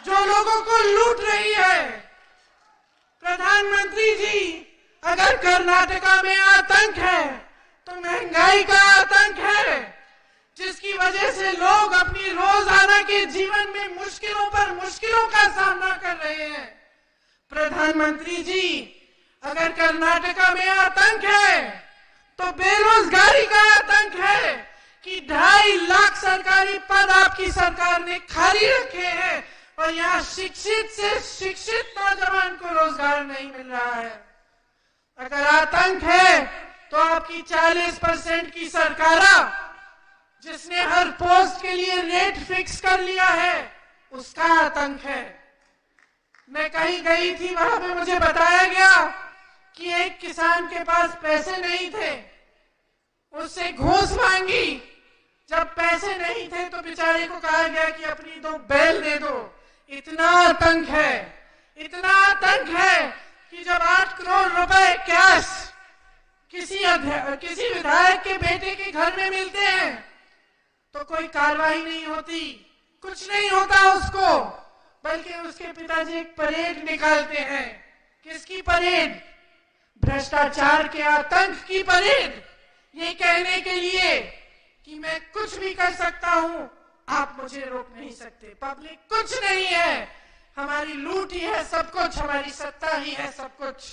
जो लोगों को लूट रही है। प्रधानमंत्री जी, अगर कर्नाटका में आतंक है तो महंगाई का आतंक है, जिसकी वजह से लोग अपनी रोजाना के जीवन में मुश्किलों पर मुश्किलों का सामना कर रहे हैं। प्रधानमंत्री जी, अगर कर्नाटका में आतंक है तो बेरोजगारी का आतंक है कि 2.5 लाख सरकारी पद आपकी सरकार ने खाली रखे हैं और यहाँ शिक्षित से शिक्षित नौजवान को रोजगार नहीं मिल रहा है। अगर आतंक है तो आपकी 40% की सरकार, जिसने हर पोस्ट के लिए रेट फिक्स कर लिया है, उसका आतंक है। मैं कहीं गई थी, वहां पे मुझे बताया गया कि एक किसान के पास पैसे नहीं थे, उससे घूस मांगी। जब पैसे नहीं थे तो बेचारे को कहा गया कि अपनी 2 बैल दे दो। इतना आतंक है, इतना आतंक है कि जब 8 करोड़ रुपए कैश किसी विधायक के बेटे के घर में मिलते हैं तो कोई कार्रवाई नहीं होती, कुछ नहीं होता उसको, बल्कि उसके पिताजी एक परेड निकालते हैं। किसकी परेड? भ्रष्टाचार के आतंक की परेड। ये कहने के लिए कि मैं कुछ भी कर सकता हूं, आप मुझे रोक नहीं सकते। पब्लिक कुछ नहीं है, हमारी लूट ही है सब कुछ, हमारी सत्ता ही है सब कुछ।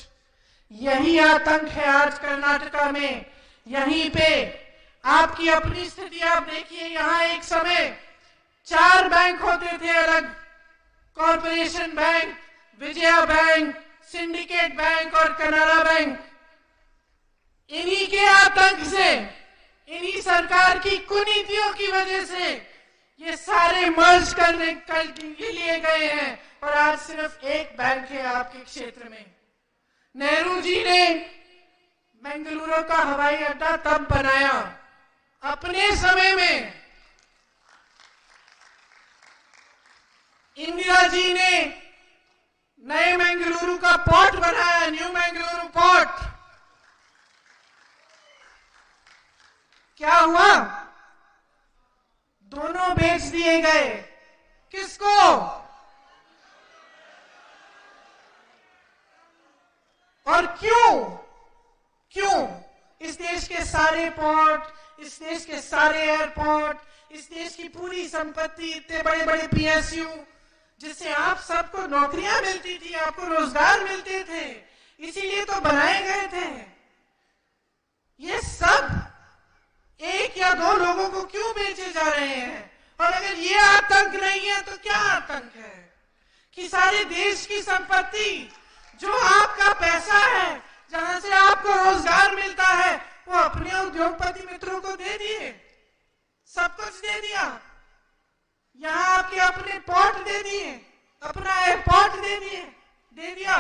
यही आतंक है आज कर्नाटका में। यहीं पे आपकी अपनी स्थिति आप देखिए। यहाँ एक समय 4 बैंक होते थे अलग, corporation bank, Vijaya bank, syndicate bank और कनारा बैंक। इन्हीं के आतंक से, इन्हीं सरकार की कुनीतियों की वजह से ये सारे मर्ज करने के लिए गए हैं और आज सिर्फ एक बैंक है आपके क्षेत्र में। नेहरू जी ने बेंगलुरु का हवाई अड्डा तब बनाया अपने समय में। इंदिरा जी ने नए बेंगलुरु का पोर्ट बनाया, न्यू बेंगलुरु पोर्ट। क्या हुआ? दोनों बेच दिए गए। किसको? और क्यों? क्यों? इस देश के सारे पोर्ट, इस देश के सारे एयरपोर्ट, इस देश की पूरी संपत्ति, इतने बड़े बड़े पीएसयू, जिससे आप सबको नौकरियां मिलती थी, आपको रोजगार मिलते थे, इसीलिए तो बनाए गए थे। ये सब 1 या 2 लोगों को क्यों बेचे जा रहे हैं? और अगर ये आतंक नहीं है तो क्या आतंक है? कि सारे देश की संपत्ति, जो आपका पैसा है, जहां से आपको रोजगार मिलता है, वो अपने उद्योगपति मित्रों को दे दिए, सब कुछ दे दिया। यहां आपके अपने पोर्ट दे दिए, अपना एयरपोर्ट दे दिया।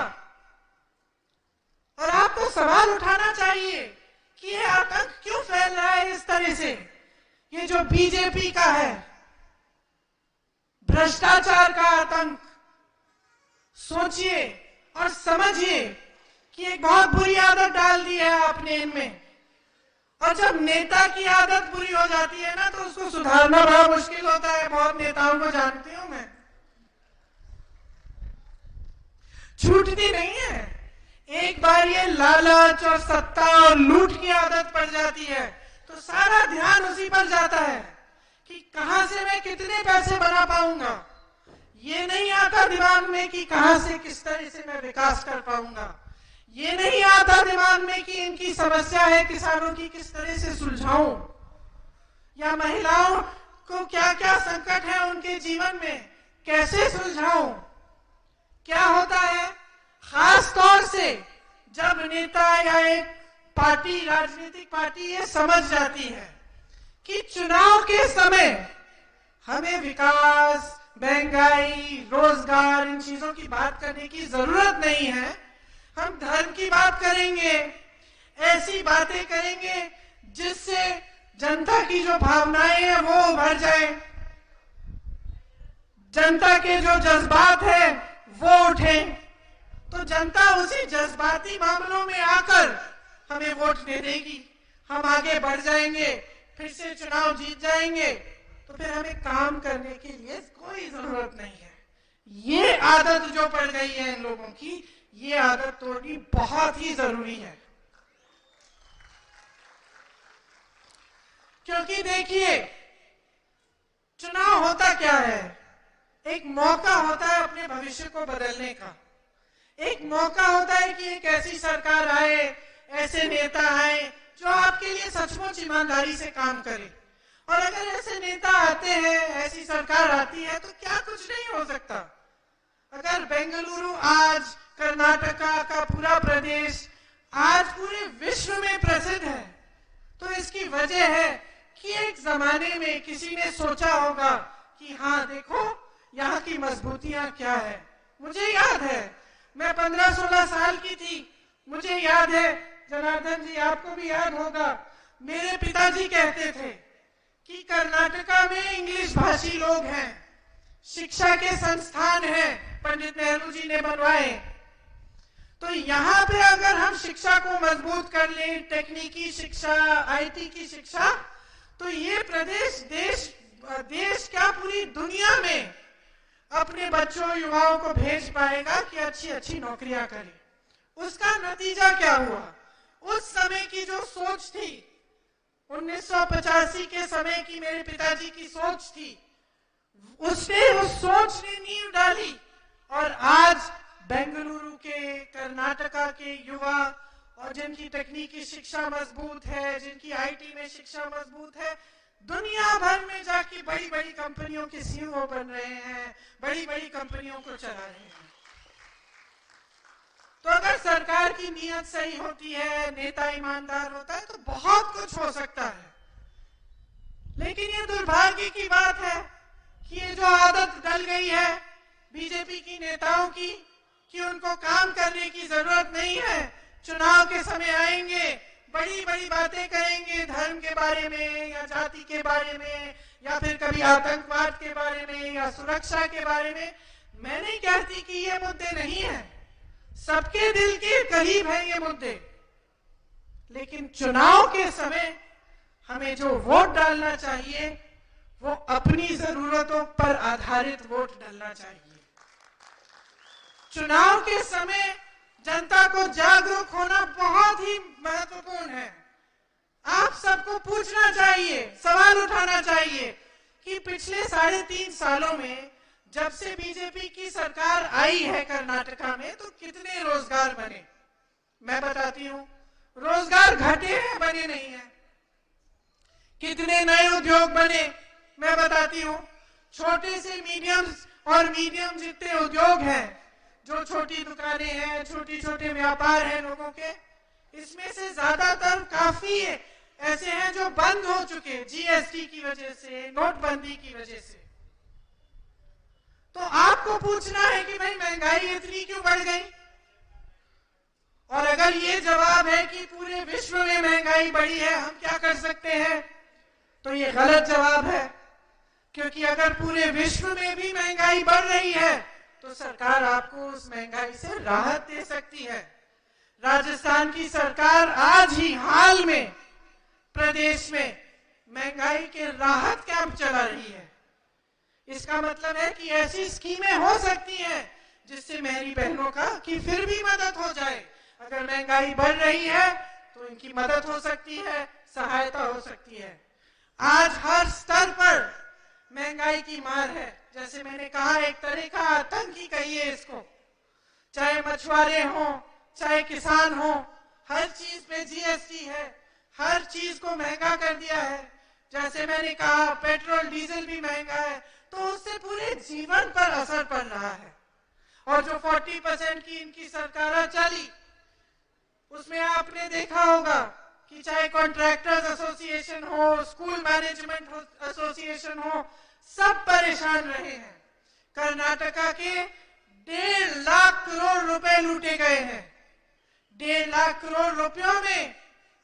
और आपको सवाल उठाना चाहिए कि ये आतंक क्यों फैल रहा है इस तरह से। ये जो बीजेपी का है, भ्रष्टाचार का आतंक, सोचिए और समझिए कि एक बहुत बुरी आदत डाल दी है आपने इनमें। और जब नेता की आदत बुरी हो जाती है ना, तो उसको सुधारना बड़ा मुश्किल होता है। बहुत नेताओं को जानती हूं मैं, छूटती नहीं है। एक बार ये लालच और सत्ता और लूट की आदत पड़ जाती है तो सारा ध्यान उसी पर जाता है कि कहां से मैं कितने पैसे बना पाऊंगा। ये नहीं आता दिमाग में कि कहां से किस तरह से मैं विकास कर पाऊंगा। ये नहीं आता दिमाग में कि इनकी समस्या है किसानों की, किस तरह से सुलझाऊं, या महिलाओं को क्या क्या संकट है उनके जीवन में, कैसे सुलझाऊं। क्या होता है, खास तौर से जब नेता या एक पार्टी, राजनीतिक पार्टी ये समझ जाती है कि चुनाव के समय हमें विकास, महंगाई, रोजगार, इन चीजों की बात करने की जरूरत नहीं है, हम धर्म की बात करेंगे, ऐसी बातें करेंगे जिससे जनता की जो भावनाएं हैं वो उभर जाए, जनता के जो जज्बात है वो उठे, तो जनता उसी जज्बाती मामलों में आकर हमें वोट दे देगी, हम आगे बढ़ जाएंगे, फिर से चुनाव जीत जाएंगे, तो फिर हमें काम करने के लिए कोई जरूरत नहीं है। ये आदत जो पड़ गई है इन लोगों की, ये आदत तोड़नी बहुत ही जरूरी है। क्योंकि देखिए, चुनाव होता क्या है? एक मौका होता है अपने भविष्य को बदलने का। एक मौका होता है कि एक ऐसी सरकार आए, ऐसे नेता आए जो आपके लिए सचमुच ईमानदारी से काम करे। और अगर ऐसे नेता आते हैं, ऐसी सरकार आती है, तो क्या कुछ नहीं हो सकता। अगर बेंगलुरु आज, कर्नाटका का पूरा प्रदेश आज पूरे विश्व में प्रसिद्ध है, तो इसकी वजह है कि एक जमाने में किसी ने सोचा होगा कि हाँ देखो यहाँ की मजबूतियां क्या है। मुझे याद है, मैं 15-16 साल की थी। मुझे याद है, जनार्दन जी आपको भी याद होगा, मेरे पिताजी कहते थे कि कर्नाटका में इंग्लिश भाषी लोग हैं, शिक्षा के संस्थान हैं, पंडित नेहरू जी ने बनवाए। तो यहाँ पे अगर हम शिक्षा को मजबूत कर लें, तकनीकी शिक्षा, आईटी की शिक्षा, तो ये प्रदेश देश क्या पूरी दुनिया में अपने बच्चों युवाओं को भेज पाएगा कि अच्छी अच्छी नौकरियां करें। उसका नतीजा क्या हुआ? उस समय की जो सोच थी, 1985 के समय की मेरे पिताजी की सोच थी, उसने उस सोच ने नींव डाली। और आज बेंगलुरु के, कर्नाटका के युवा, और जिनकी तकनीकी शिक्षा मजबूत है, जिनकी आईटी में शिक्षा मजबूत है, दुनिया भर में जाके बड़ी बड़ी कंपनियों के सीईओ बन रहे हैं, बड़ी बड़ी कंपनियों को चला रहे हैं। तो अगर सरकार की नीयत सही होती है, नेता ईमानदार होता है, तो बहुत कुछ हो सकता है। लेकिन ये दुर्भाग्य की बात है कि ये जो आदत डल गई है बीजेपी की नेताओं की, कि उनको काम करने की जरूरत नहीं है, चुनाव के समय आएंगे, बड़ी बड़ी बातें करेंगे धर्म के बारे में या जाति के बारे में या फिर कभी आतंकवाद के बारे में या सुरक्षा के बारे में। मैं नहीं कहती कि ये मुद्दे नहीं है, सबके दिल के करीब है ये मुद्दे, लेकिन चुनाव के समय हमें जो वोट डालना चाहिए वो अपनी जरूरतों पर आधारित वोट डालना चाहिए। चुनाव के समय जनता को जागरूक होना बहुत ही महत्वपूर्ण है। आप सबको पूछना चाहिए, सवाल उठाना चाहिए कि पिछले 3.5 सालों में जब से बीजेपी की सरकार आई है कर्नाटका में, तो कितने रोजगार बने? मैं बताती हूँ, रोजगार घटे हैं, बने नहीं है। कितने नए उद्योग बने? मैं बताती हूँ, छोटे से मीडियम जितने उद्योग हैं, जो छोटी दुकानें हैं, छोटे व्यापार हैं लोगों के, इसमें से ज्यादातर काफी ऐसे हैं जो बंद हो चुके, जीएसटी की वजह से, नोटबंदी की वजह से। तो आपको पूछना है कि भाई महंगाई इतनी क्यों बढ़ गई? और अगर ये जवाब है कि पूरे विश्व में महंगाई बढ़ी है, हम क्या कर सकते हैं, तो ये गलत जवाब है। क्योंकि अगर पूरे विश्व में भी महंगाई बढ़ रही है, तो सरकार आपको उस महंगाई से राहत दे सकती है। राजस्थान की सरकार आज ही हाल में प्रदेश में महंगाई के राहत कैंप चला रही है। इसका मतलब है कि ऐसी स्कीमें हो सकती हैं जिससे मेरी बहनों का कि फिर भी मदद हो जाए। अगर महंगाई बढ़ रही है तो इनकी मदद हो सकती है, सहायता हो सकती है। आज हर स्तर पर महंगाई की मार है। जैसे मैंने कहा, एक तरह का आतंक ही कहिए इसको। चाहे मछुआरे हों, चाहे किसान हों, हर चीज पे जीएसटी है, हर चीज को महंगा कर दिया है। जैसे मैंने कहा, पेट्रोल डीजल भी महंगा है, तो उससे पूरे जीवन पर असर पड़ रहा है। और जो 40% की इनकी सरकार चली, उसमें आपने देखा होगा कि चाहे कॉन्ट्रैक्टर्स एसोसिएशन हो, स्कूल मैनेजमेंट एसोसिएशन हो, सब परेशान रहे हैं। कर्नाटका के 1.5 लाख करोड़ रुपए लूटे गए हैं। 1.5 लाख करोड़ रुपयों में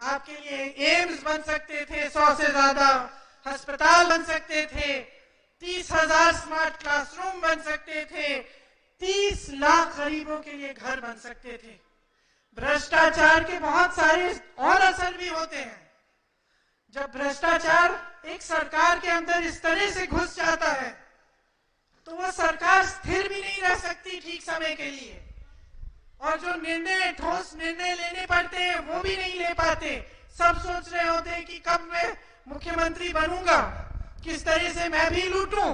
आपके लिए एम्स बन सकते थे, 100 से ज्यादा अस्पताल बन सकते थे, 30,000 स्मार्ट क्लासरूम बन सकते थे, 30 लाख गरीबों के लिए घर बन सकते थे। भ्रष्टाचार के बहुत सारे और असर भी होते हैं। जब भ्रष्टाचार एक सरकार के अंदर इस तरह से घुस जाता है, तो वह सरकार स्थिर भी नहीं समय के लिए, और जो निर्णय, ठोस निर्णय लेने पड़ते हैं वो भी नहीं ले पाते। सब सोच रहे होते हैं कि कब मैं मुख्यमंत्री बनूंगा, किस तरह से मैं भी लूटूं।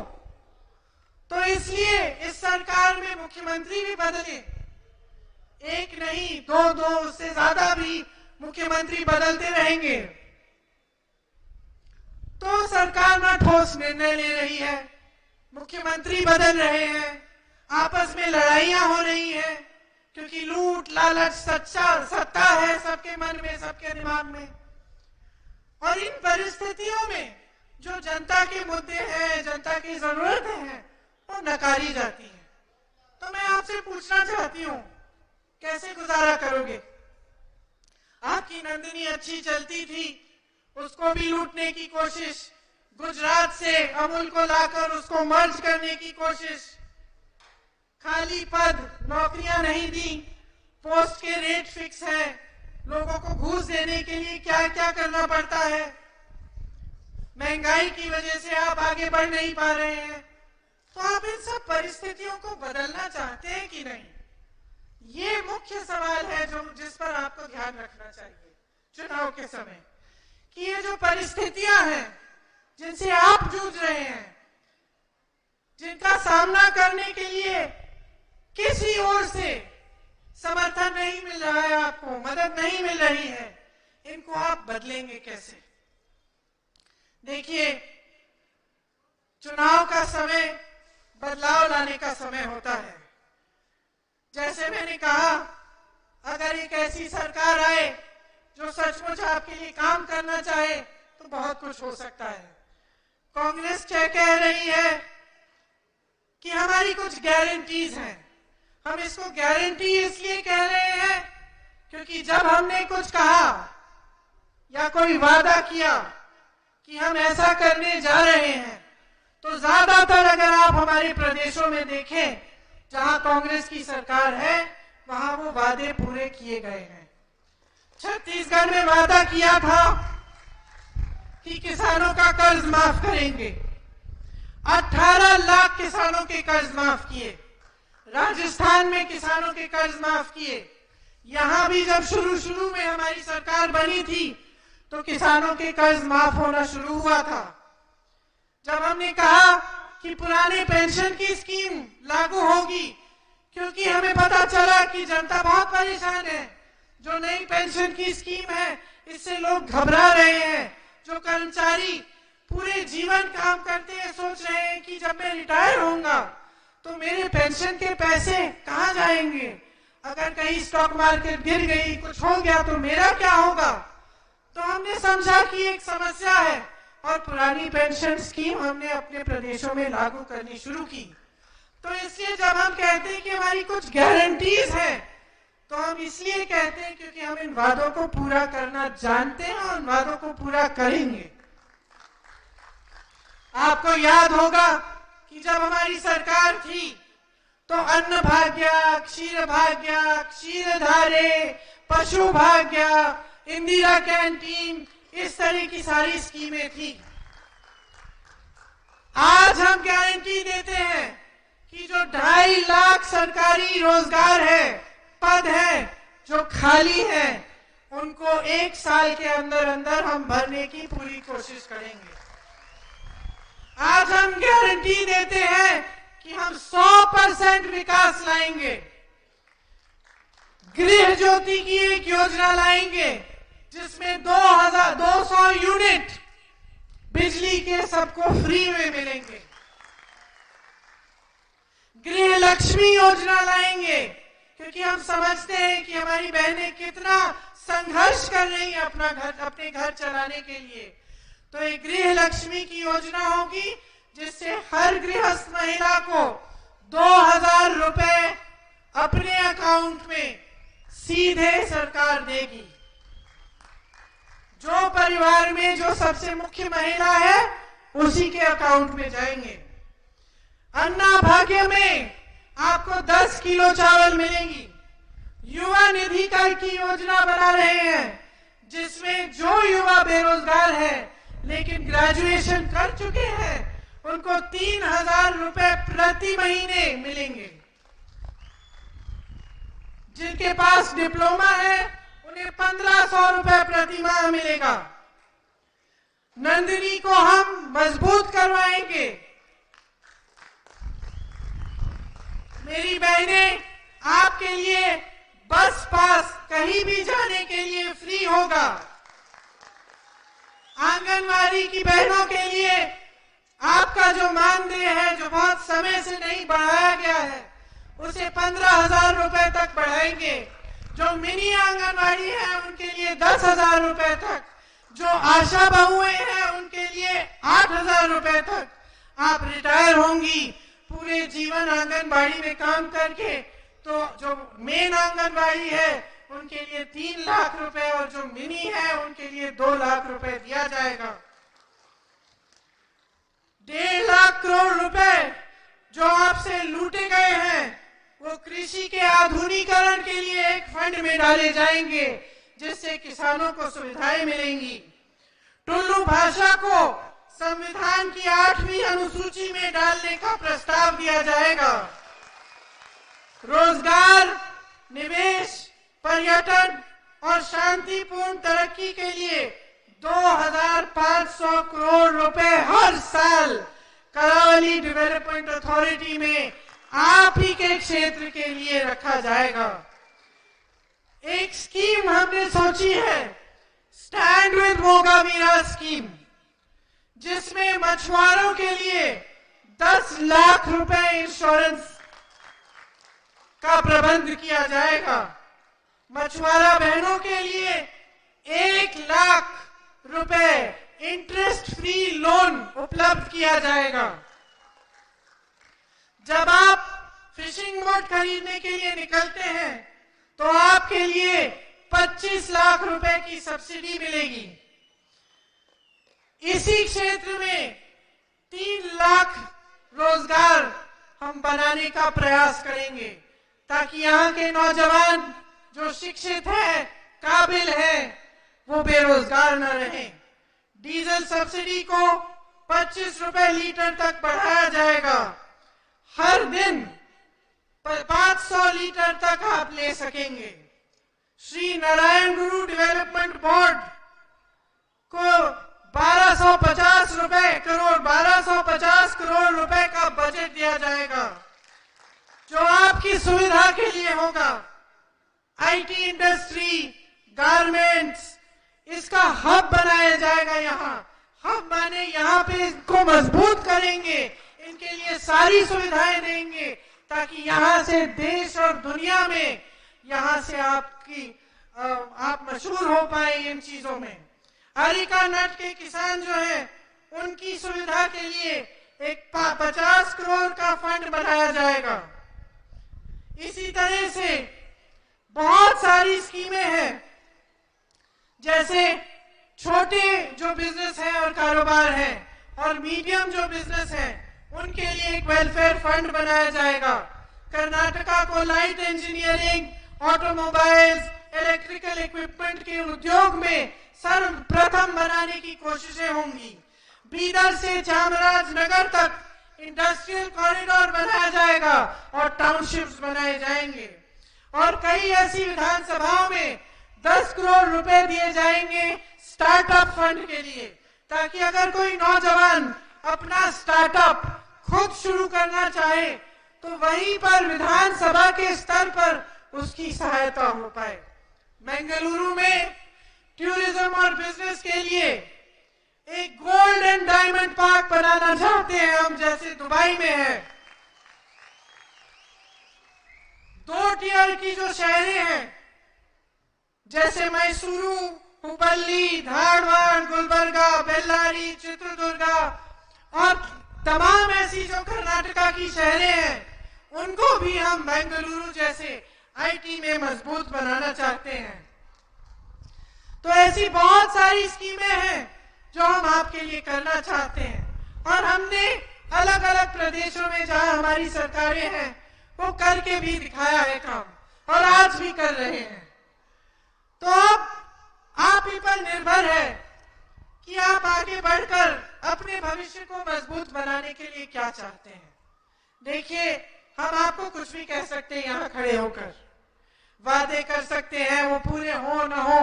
तो इसलिए इस सरकार में मुख्यमंत्री भी बदले, एक नहीं दो, उससे ज्यादा भी मुख्यमंत्री बदलते रहेंगे। तो सरकार ना ठोस निर्णय ले रही है, मुख्यमंत्री बदल रहे हैं, आपस में लड़ाइयां हो रही हैं, क्योंकि लूट लालच सत्ता है सबके मन में, सबके दिमाग में। और इन परिस्थितियों में जो जनता के मुद्दे हैं, जनता की जरूरतें हैं, वो नकारी जाती है। तो मैं आपसे पूछना चाहती हूँ, कैसे गुजारा करोगे? आपकी नंदिनी अच्छी चलती थी, उसको भी लूटने की कोशिश, गुजरात से अमूल को लाकर उसको मर्ज करने की कोशिश, खाली पद, नौकरियां नहीं दी, पोस्ट के रेट फिक्स है, लोगों को घूस देने के लिए क्या क्या करना पड़ता है, महंगाई की वजह से आप आगे बढ़ नहीं पा रहे हैं। तो आप इन सब परिस्थितियों को बदलना चाहते हैं कि नहीं? ये मुख्य सवाल है जो जिस पर आपको ध्यान रखना चाहिए चुनाव के समय, कि ये जो परिस्थितियां हैं जिनसे आप जूझ रहे हैं, जिनका सामना करने के लिए किसी ओर से समर्थन नहीं मिल रहा है, आपको मदद नहीं मिल रही है, इनको आप बदलेंगे कैसे? देखिए, चुनाव का समय बदलाव लाने का समय होता है। जैसे मैंने कहा, अगर एक ऐसी सरकार आए जो सचमुच आपके लिए काम करना चाहे तो बहुत कुछ हो सकता है। कांग्रेस क्या कह रही है कि हमारी कुछ गारंटीज हैं। हम इसको गारंटी इसलिए कह रहे हैं क्योंकि जब हमने कुछ कहा या कोई वादा किया कि हम ऐसा करने जा रहे हैं, तो ज्यादातर अगर आप हमारे प्रदेशों में देखें जहां कांग्रेस की सरकार है, वहां वो वादे पूरे किए गए हैं। छत्तीसगढ़ में वादा किया था कि किसानों का कर्ज माफ करेंगे, 18 लाख किसानों के कर्ज माफ किए। राजस्थान में किसानों के कर्ज माफ किए। यहां भी जब शुरू में हमारी सरकार बनी थी तो किसानों के कर्ज माफ होना शुरू हुआ था। जब हमने कहा कि पुराने पेंशन की स्कीम लागू होगी, क्योंकि हमें पता चला कि जनता बहुत परेशान है, जो नई पेंशन की स्कीम है इससे लोग घबरा रहे हैं। जो कर्मचारी पूरे जीवन काम करते हैं, सोच रहे हैं कि जब मैं रिटायर होऊंगा तो मेरे पेंशन के पैसे कहां जाएंगे, अगर कहीं स्टॉक मार्केट गिर गई, कुछ हो गया तो मेरा क्या होगा। तो हमने समझा कि एक समस्या है और पुरानी पेंशन स्कीम हमने अपने प्रदेशों में लागू करनी शुरू की। तो इसलिए जब हम कहते हैं कि हमारी कुछ गारंटीज हैं, तो हम इसलिए कहते हैं क्योंकि हम इन वादों को पूरा करना जानते हैं और इन वादों को पूरा करेंगे। आपको याद होगा कि जब हमारी सरकार थी तो अन्न भाग्य, क्षीर भाग्य, क्षीरधारे, पशु भाग्य, इंदिरा कैंटीन, इस तरह की सारी स्कीमें थी। आज हम गारंटी देते हैं कि जो 2.5 लाख सरकारी रोजगार है, पद है जो खाली है, उनको 1 साल के अंदर अंदर हम भरने की पूरी कोशिश करेंगे। आज हम गारंटी देते हैं कि हम 100% विकास लाएंगे। गृह ज्योति की एक योजना लाएंगे जिसमें 200 यूनिट बिजली के सबको फ्री में मिलेंगे। गृह लक्ष्मी योजना लाएंगे क्योंकि हम समझते हैं कि हमारी बहनें कितना संघर्ष कर रही हैं अपने घर चलाने के लिए। तो एक गृह लक्ष्मी की योजना होगी जिससे हर गृहस्थ महिला को 2000 रुपए अपने अकाउंट में सीधे सरकार देगी। जो परिवार में जो सबसे मुख्य महिला है उसी के अकाउंट में जाएंगे। अन्ना भाग्य में आपको 10 किलो चावल मिलेंगी। युवा निधि की योजना बना रहे हैं जिसमें जो युवा बेरोजगार है लेकिन ग्रेजुएशन कर चुके हैं उनको 3000 रुपए प्रति महीने मिलेंगे। जिनके पास डिप्लोमा है उन्हें 1500 रुपए प्रति माह मिलेगा। नंदिनी को हम मजबूत करवाएंगे। मेरी बहनें, आपके लिए बस पास कहीं भी जाने के लिए फ्री होगा। आंगनवाड़ी की बहनों के लिए आपका जो मानदेय है, जो बहुत समय से नहीं बढ़ाया गया है, उसे 15,000 रुपए तक बढ़ाएंगे। जो मिनी आंगनवाड़ी है उनके लिए 10,000 रुपए तक, जो आशा बहुएं हैं उनके लिए 8,000 रुपए तक। आप रिटायर होंगी पूरे जीवन आंगनबाड़ी में काम करके, तो जो मेन आंगनबाड़ी है उनके लिए 3 लाख रुपए और जो मिनी है उनके लिए 2 लाख रुपए दिया जाएगा। 1.5 लाख करोड़ रुपए जो आपसे लूटे गए हैं वो कृषि के आधुनिकीकरण के लिए एक फंड में डाले जाएंगे, जिससे किसानों को सुविधाएं मिलेंगी। टुल्लू भाषा को संविधान की 8वीं अनुसूची में डालने का प्रस्ताव दिया जाएगा। रोजगार, निवेश, पर्यटन और शांतिपूर्ण तरक्की के लिए 2,500 करोड़ रुपए हर साल करावली डेवलपमेंट अथॉरिटी में आप ही के क्षेत्र के लिए रखा जाएगा। एक स्कीम हमने सोची है, स्टैंड विद मोगावीरा स्कीम, जिसमें मछुआरों के लिए 10 लाख रुपए इंश्योरेंस का प्रबंध किया जाएगा। मछुआरा बहनों के लिए 1 लाख रुपए इंटरेस्ट फ्री लोन उपलब्ध किया जाएगा। जब आप फिशिंग बोट खरीदने के लिए निकलते हैं तो आपके लिए 25 लाख रुपए की सब्सिडी मिलेगी। इसी क्षेत्र में 3 लाख रोजगार हम बनाने का प्रयास करेंगे, ताकि यहाँ के नौजवान जो शिक्षित हैं, काबिल हैं, वो बेरोजगार न रहें। डीजल सब्सिडी को 25 रुपए लीटर तक बढ़ाया जाएगा। हर दिन 500 लीटर तक आप ले सकेंगे। श्री नारायण गुरु डेवलपमेंट बोर्ड को 1250 करोड़ रुपए का बजट दिया जाएगा, जो आपकी सुविधा के लिए होगा। आईटी इंडस्ट्री, गारमेंट्स, इसका हब बनाया जाएगा। यहाँ हब माने यहाँ पे इसको मजबूत करेंगे, इनके लिए सारी सुविधाएं देंगे, ताकि यहाँ से देश और दुनिया में यहाँ से आप मशहूर हो पाए इन चीजों में। अरिका नट के किसान जो हैं, उनकी सुविधा के लिए एक 50 करोड़ का फंड बनाया जाएगा। इसी तरह से बहुत सारी स्कीमें हैं, जैसे छोटे जो बिजनेस हैं और कारोबार हैं और मीडियम जो बिजनेस हैं, उनके लिए एक वेलफेयर फंड बनाया जाएगा। कर्नाटका को light engineering, automobiles, electrical equipment के उद्योग में सर्वप्रथम बनाने की कोशिशें होंगी। बीदर से चामराजनगर तक इंडस्ट्रियल कॉरिडोर बनाया जाएगा और टाउनशिप्स बनाए जाएंगे। और कई ऐसी विधानसभाओं में 10 करोड़ रुपए दिए जाएंगे स्टार्टअप फंड के लिए, ताकि अगर कोई नौजवान अपना स्टार्टअप खुद शुरू करना चाहे तो वहीं पर विधानसभा के स्तर पर उसकी सहायता हो पाए। बेंगलुरु में टूरिज्म और बिजनेस के लिए एक गोल्ड एंड डायमंड पार्क बनाना चाहते हैं हम, जैसे दुबई में है। 2 टियर की जो शहरें हैं, जैसे मैसूरू, हुबल्ली, धारवाड़, गुलबर्गा, बेल्लारी, चित्रदुर्गा और तमाम ऐसी जो कर्नाटका की शहरें हैं, उनको भी हम बेंगलुरु जैसे आईटी में मजबूत बनाना चाहते हैं। तो ऐसी बहुत सारी स्कीमें हैं जो हम आपके लिए करना चाहते हैं, और हमने अलग अलग प्रदेशों में जहां हमारी सरकारें हैं वो करके भी दिखाया है काम, और आज भी कर रहे हैं। तो अब आप ही पर निर्भर है कि आप आगे बढ़कर अपने भविष्य को मजबूत बनाने के लिए क्या चाहते हैं। देखिए, हम आपको कुछ भी कह सकते हैं यहाँ खड़े होकर। वादे कर सकते हैं, वो पूरे हो न हो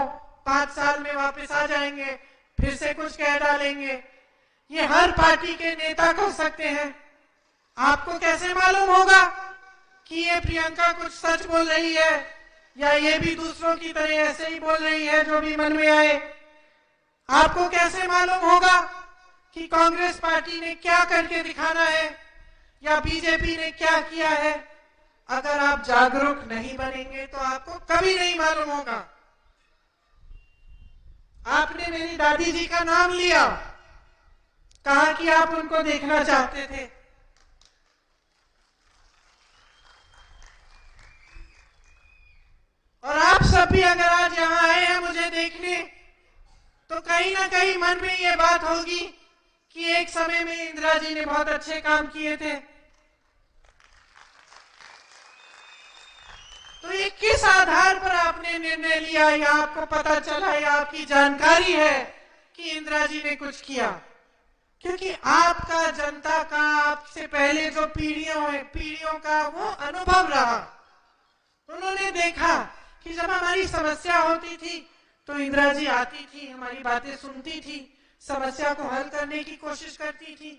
5 साल में वापस आ जाएंगे, फिर से कुछ कह डालेंगे। ये हर पार्टी के नेता कर सकते हैं। आपको कैसे मालूम होगा कि ये प्रियंका कुछ सच बोल रही है या ये भी दूसरों की तरह ऐसे ही बोल रही है जो भी मन में आए? आपको कैसे मालूम होगा कि कांग्रेस पार्टी ने क्या करके दिखाना है या बीजेपी ने क्या किया है? अगर आप जागरूक नहीं बनेंगे तो आपको कभी नहीं मालूम होगा। आपने मेरी दादी जी का नाम लिया, कहा कि आप उनको देखना चाहते थे। और आप सब भी अगर आज यहां आए हैं मुझे देखने, तो कहीं ना कहीं मन में ये बात होगी कि एक समय में इंदिरा जी ने बहुत अच्छे काम किए थे। तो ये किस आधार पर आपने निर्णय लिया, या आपको पता चला या आपकी जानकारी है कि इंदिरा जी ने कुछ किया? क्योंकि आपका जनता का आपसे पहले जो पीढ़ियों का वो अनुभव रहा। उन्होंने देखा कि जब हमारी समस्या होती थी तो इंदिरा जी आती थी, हमारी बातें सुनती थी, समस्या को हल करने की कोशिश करती थी।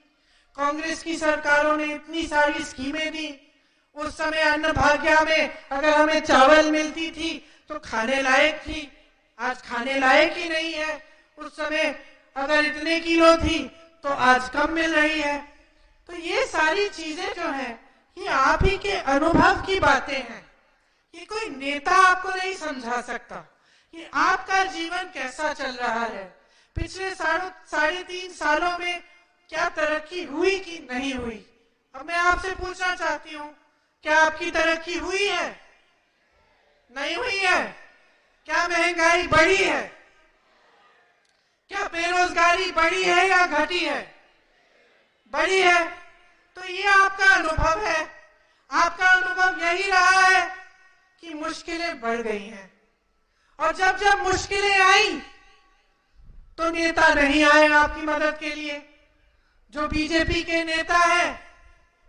कांग्रेस की सरकारों ने इतनी सारी स्कीमें दी। उस समय अन्न भाग्य में अगर हमें चावल मिलती थी तो खाने लायक थी, आज खाने लायक ही नहीं है। उस समय अगर इतने किलो थी तो आज कम मिल रही है। तो ये सारी चीजें जो है ये आप ही के अनुभव की बातें हैं। ये कोई नेता आपको नहीं समझा सकता। ये आपका जीवन कैसा चल रहा है, पिछले 3.5 सालों में क्या तरक्की हुई कि नहीं हुई। अब मैं आपसे पूछना चाहती हूँ, क्या आपकी तरक्की हुई है? नहीं हुई है? क्या महंगाई बढ़ी है? क्या बेरोजगारी बढ़ी है या घटी है? बढ़ी है। तो ये आपका अनुभव है। आपका अनुभव यही रहा है कि मुश्किलें बढ़ गई हैं, और जब जब मुश्किलें आई तो नेता नहीं आए आपकी मदद के लिए। जो बीजेपी के नेता है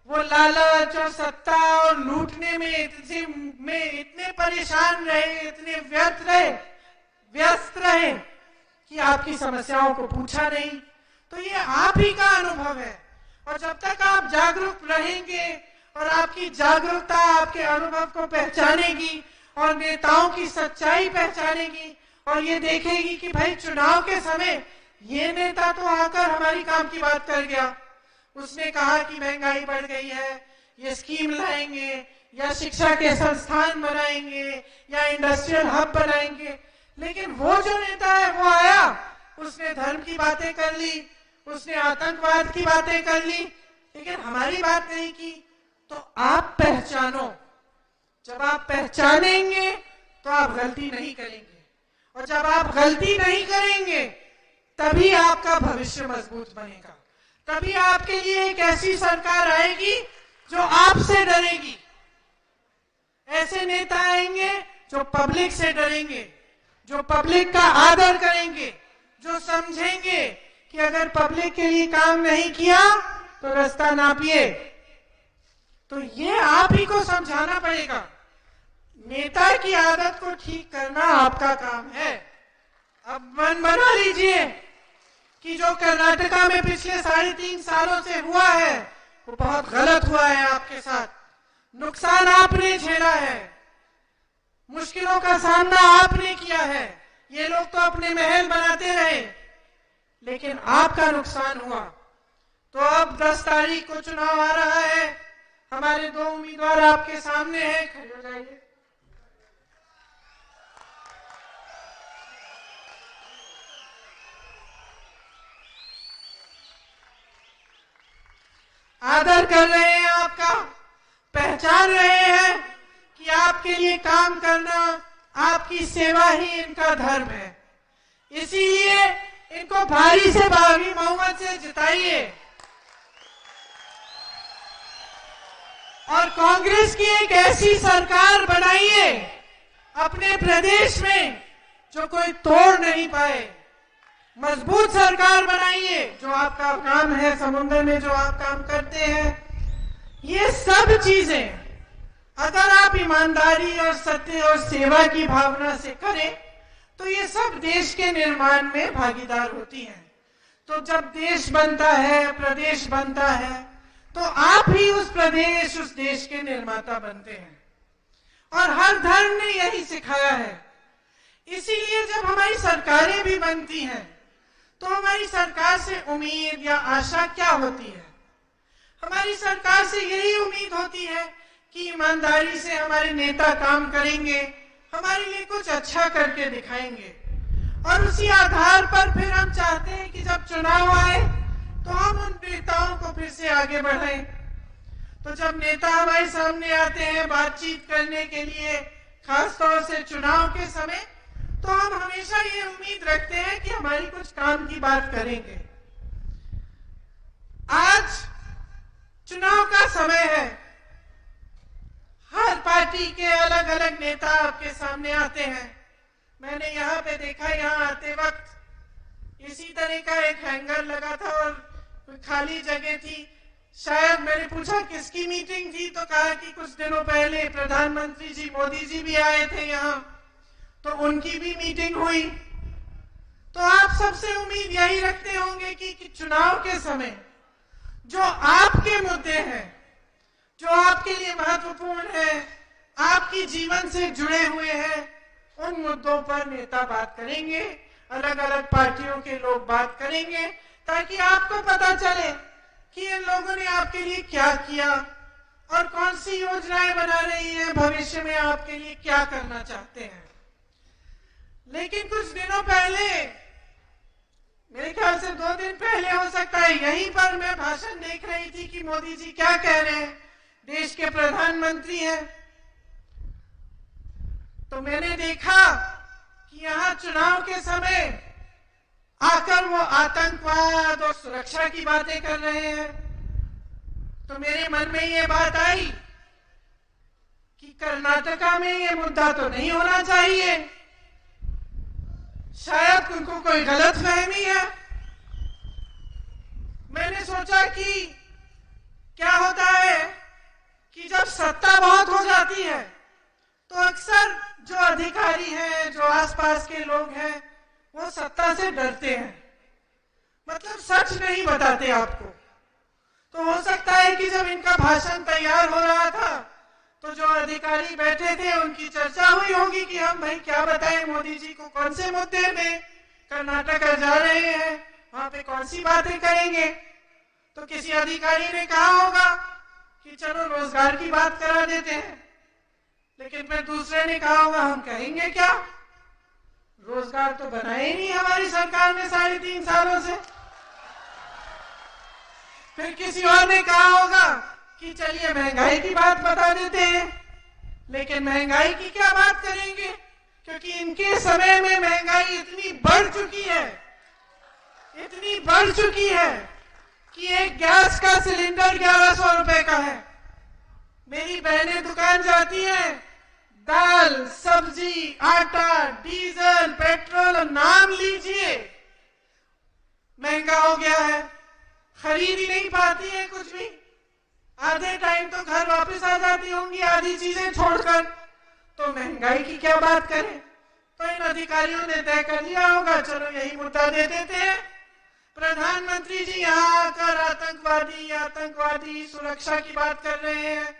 वो लालच और सत्ता और लूटने में इतने परेशान रहे, इतने व्यस्त रहे कि आपकी समस्याओं को पूछा नहीं। तो ये आप ही का अनुभव है। और जब तक आप जागरूक रहेंगे और आपकी जागरूकता आपके अनुभव को पहचानेगी और नेताओं की सच्चाई पहचानेगी और ये देखेगी कि भाई चुनाव के समय ये नेता तो आकर हमारी काम की बात कर गया, उसने कहा कि महंगाई बढ़ गई है, ये स्कीम लाएंगे या शिक्षा के संस्थान बनाएंगे या इंडस्ट्रियल हब बनाएंगे। लेकिन वो जो नेता है वो आया, उसने धर्म की बातें कर ली, उसने आतंकवाद की बातें कर ली, लेकिन हमारी बात नहीं की। तो आप पहचानो। जब आप पहचानेंगे तो आप गलती नहीं करेंगे, और जब आप गलती नहीं करेंगे तभी आपका भविष्य मजबूत बनेगा। तभी आपके लिए एक ऐसी सरकार आएगी जो आपसे डरेगी। ऐसे नेता आएंगे जो पब्लिक से डरेंगे, जो पब्लिक का आदर करेंगे, जो समझेंगे कि अगर पब्लिक के लिए काम नहीं किया तो रास्ता नापिए। तो ये आप ही को समझाना पड़ेगा। नेता की आदत को ठीक करना आपका काम है। अब मन बना लीजिए कि जो कर्नाटका में पिछले 3.5 सालों से हुआ है वो बहुत गलत हुआ है आपके साथ। नुकसान आपने झेला है, मुश्किलों का सामना आपने किया है। ये लोग तो अपने महल बनाते रहे, लेकिन आपका नुकसान हुआ। तो अब 10 तारीख को चुनाव आ रहा है, हमारे 2 उम्मीदवार आपके सामने हैं, खड़े हो जाइए। आदर कर रहे हैं आपका, पहचान रहे हैं कि आपके लिए काम करना, आपकी सेवा ही इनका धर्म है। इसीलिए इनको भारी से भारी बहुमत से जिताइए और कांग्रेस की एक ऐसी सरकार बनाइए अपने प्रदेश में जो कोई तोड़ नहीं पाए। मजबूत सरकार बनाइए। जो आपका काम है, समुद्र में जो आप काम करते हैं, ये सब चीजें अगर आप आप ईमानदारी और सत्य और सेवा की भावना से करें तो ये सब देश के निर्माण में भागीदार होती हैं। तो जब देश बनता है, प्रदेश बनता है, तो आप ही उस प्रदेश, उस देश के निर्माता बनते हैं। और हर धर्म ने यही सिखाया है। इसीलिए जब हमारी सरकारें भी बनती हैं तो हमारी सरकार से उम्मीद या आशा क्या होती है? हमारी सरकार से यही उम्मीद होती है कि ईमानदारी से हमारे नेता काम करेंगे, हमारे लिए कुछ अच्छा करके दिखाएंगे। और उसी आधार पर फिर हम चाहते हैं कि जब चुनाव आए तो हम उन नेताओं को फिर से आगे बढ़ाएं। तो जब नेता हमारे सामने आते हैं बातचीत करने के लिए, खासतौर से चुनाव के समय, तो हम हमेशा ये उम्मीद रखते हैं कि हमारी कुछ काम की बात करेंगे। आज चुनाव का समय है, हर पार्टी के अलग अलग नेता आपके सामने आते हैं। मैंने यहाँ पे देखा, यहाँ आते वक्त इसी तरह का एक हैंगर लगा था और खाली जगह थी। शायद मैंने पूछा किसकी मीटिंग थी, तो कहा कि कुछ दिनों पहले प्रधानमंत्री जी मोदी जी भी आए थे यहाँ, तो उनकी भी मीटिंग हुई। तो आप सबसे उम्मीद यही रखते होंगे कि चुनाव के समय जो आपके मुद्दे हैं, जो आपके लिए महत्वपूर्ण है, आपकी जीवन से जुड़े हुए हैं, उन मुद्दों पर नेता बात करेंगे, अलग अलग पार्टियों के लोग बात करेंगे, ताकि आपको पता चले कि इन लोगों ने आपके लिए क्या किया और कौन सी योजनाएं बना रही हैं, भविष्य में आपके लिए क्या करना चाहते हैं। लेकिन कुछ दिनों पहले, मेरे ख्याल से 2 दिन पहले हो सकता है, यहीं पर मैं भाषण देख रही थी कि मोदी जी क्या कह रहे हैं, देश के प्रधानमंत्री हैं। तो मैंने देखा कि यहाँ चुनाव के समय आकर वो आतंकवाद और सुरक्षा की बातें कर रहे हैं। तो मेरे मन में ये बात आई कि कर्नाटका में ये मुद्दा तो नहीं होना चाहिए, शायद उनको कोई गलतफहमी है। मैंने सोचा कि क्या होता है कि जब सत्ता बहुत हो जाती है तो अक्सर जो अधिकारी हैं, जो आसपास के लोग हैं, वो सत्ता से डरते हैं, मतलब सच नहीं बताते आपको। तो हो सकता है कि जब इनका भाषण तैयार हो रहा था तो जो अधिकारी बैठे थे उनकी चर्चा हुई होगी कि हम भाई क्या बताएं मोदी जी को, कौन से मुद्दे में कर्नाटका जा रहे हैं, वहां पे कौन सी बातें करेंगे। तो किसी अधिकारी ने कहा होगा कि चलो रोजगार की बात करा देते हैं, लेकिन फिर दूसरे ने कहा होगा हम कहेंगे क्या, रोजगार तो बनाए ही नहीं हमारी सरकार ने 3.5 सालों से। फिर किसी और ने कहा होगा कि चलिए महंगाई की बात बता देते हैं, लेकिन महंगाई की क्या बात करेंगे, क्योंकि इनके समय में महंगाई इतनी बढ़ चुकी है, इतनी बढ़ चुकी है कि एक गैस का सिलेंडर 1100 रुपए का है। मेरी बहनें दुकान जाती हैं, दाल, सब्जी, आटा, डीजल, पेट्रोल, नाम लीजिए, महंगा हो गया है, खरीद ही नहीं पाती है कुछ भी। आधे टाइम तो घर वापस आ जाती होंगी आधी चीजें छोड़कर, तो महंगाई की क्या बात करें। तो इन अधिकारियों ने तय कर लिया होगा चलो यही मुद्दा दे देते हैं। प्रधानमंत्री जी यहाँ आकर आतंकवादी सुरक्षा की बात कर रहे हैं।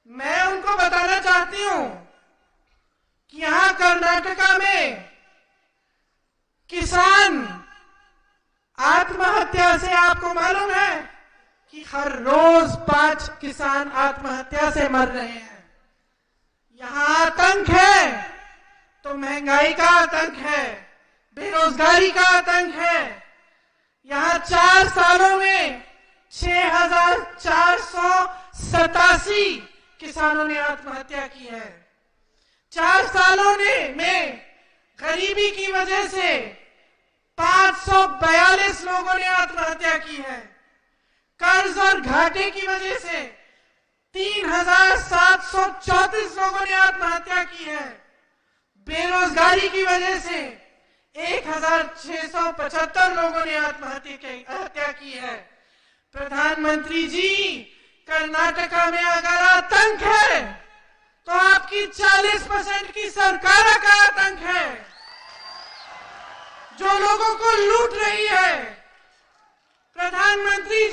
मैं उनको बताना चाहती हूं कि यहाँ कर्नाटका में किसान आत्महत्या से, आपको मालूम है कि हर रोज 5 किसान आत्महत्या से मर रहे हैं। यहाँ आतंक है तो महंगाई का आतंक है, बेरोजगारी का आतंक है। यहाँ 4 सालों में 6,487 किसानों ने आत्महत्या की है। 4 सालों में गरीबी की वजह से 542 लोगों ने आत्महत्या की है। कर्ज और घाटे की वजह से 3,734 लोगों ने आत्महत्या की है। बेरोजगारी की वजह से 1,675 लोगों ने आत्महत्या की है। प्रधानमंत्री जी, कर्नाटका में अगर आतंक है तो 40% की सरकार का आतंक है, जो लोगों को लूट रही है। प्रधानमंत्री जी